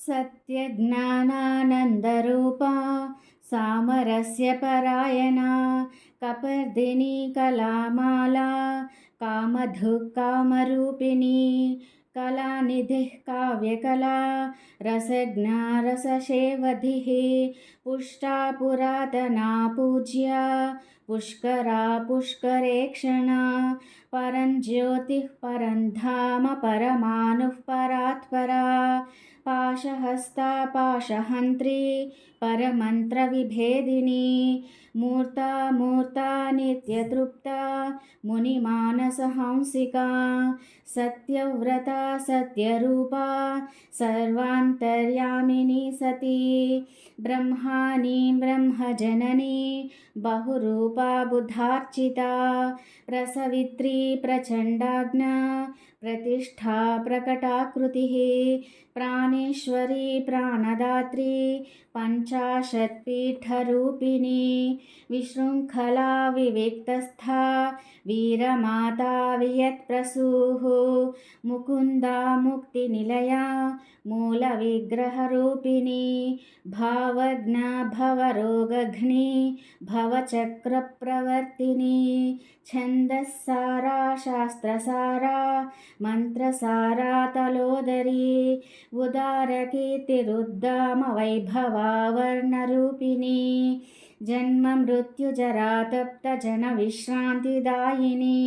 सत्यज्ञानानन्दरूपा सामरस्य परायणा कपर्दिनी कलामाला कामधुक्कामरूपिणी कलानिधिः काव्यकला रसज्ञा रससेवधिः पुष्टा पुरातना पूज्या पुष्करा पुष्करेक्षणा परञ्ज्योतिः परन्धाम परमानुः परात्परा पाशहस्ता पाशहन्त्री परमन्त्रविभेदिनी मूर्ता मूर्ता नित्यतृप्ता मुनिमानसहंसिका सत्यव्रता सत्यरूपा सर्वान्तर्यामिनी सती ब्रह्माणी ब्रह्मजननी बहुरूपा बुधार्चिता प्रसवित्री प्रचण्डाज्ञा प्रतिष्ठा प्रकटाकृतिः प्राणेश्वरी प्राणदात्री पञ्चाशत्पीठरूपिणी विशृङ्खला विविक्तस्था वीरमाता वियत्प्रसूः मुकुन्दा मुक्तिनिलया मूलविग्रहरूपिणी भावज्ञा भवरोगघ्नी भवचक्रप्रवर्तिनी छन्दस्सारा शास्त्रसारा मन्त्रसारा तलोदरी उदारकीर्तिरुद्दामवैभवा वर्णरूपिणी जन्ममृत्युजरातप्तजनविश्रान्तिदायिनी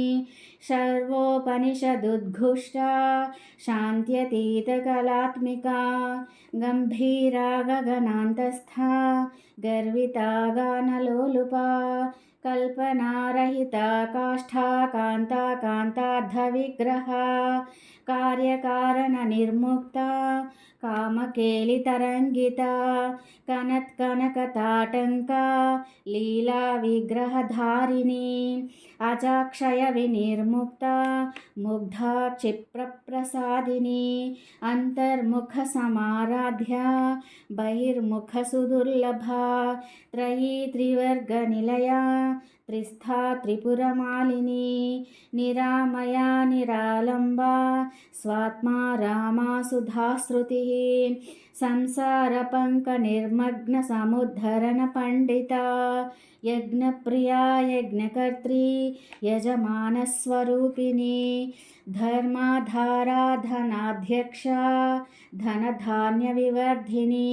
सर्वोपनिषदुद्घुष्टा शान्त्यतीतकलात्मिका गम्भीरा गगनान्तस्था गर्विता गानलोलुपा कल्पनारहिता काष्ठा कान्ता कान्तार्धविग्रहा कार्यकारणनिर्मुक्ता कामकेलितरङ्गिता कनत्कनकताटङ्का लीलाविग्रहधारिणी अजाक्षयविनिर्मुक्ता मुग्धा क्षिप्रप्रसादिनी अन्तर्मुखसमाराध्या बहिर्मुखसुदुर्लभा त्रयी त्रिवर्गनिलया त्रिस्था त्रिपुरमालिनी निरामया निरालम्बा स्वात्मा रामा सुधाश्रुतिः संसारपङ्कनिर्मग्नसमुद्धरणपण्डिता यज्ञप्रिया यज्ञकर्त्री यजमानस्वरूपिणी धर्माधारा धनाध्यक्षा धनधान्यविवर्धिनी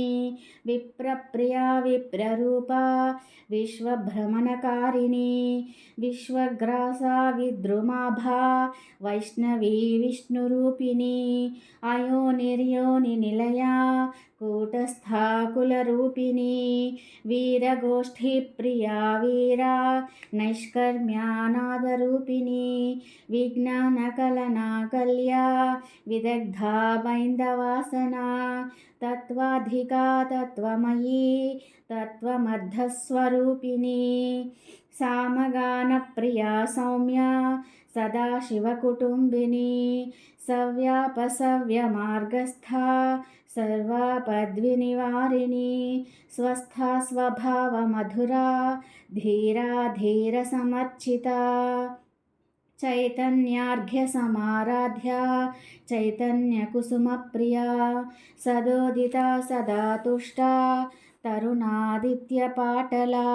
विप्रप्रिया विप्ररूपा विश्वभ्रमणकारिणी विश्वग्रासा विद्रुमाभा वैष्णवी विष्णुरूपिणी अयोनिर्योनिनिलया कूटस्था कुलरूपिणी वीरगोष्ठीप्रिया वीरा नैष्कर्म्यानादरूपिणी विज्ञानकलना कल्या विदग्धा बैन्दवासना तत्त्वाधिका तत्त्वमयी तत्त्वमर्धस्वरूपिणी सामगानप्रिया सौम्या सदाशिवकुटुम्बिनी सव्यापसव्यमार्गस्था सर्वापद्विनिवारिणी स्वस्था स्वभावमधुरा धीरा धीरसमर्चिता चैतन्यार्घ्यसमाराध्या चैतन्यकुसुमप्रिया सदोदिता सदा तुष्टा तरुणादित्यपाटला।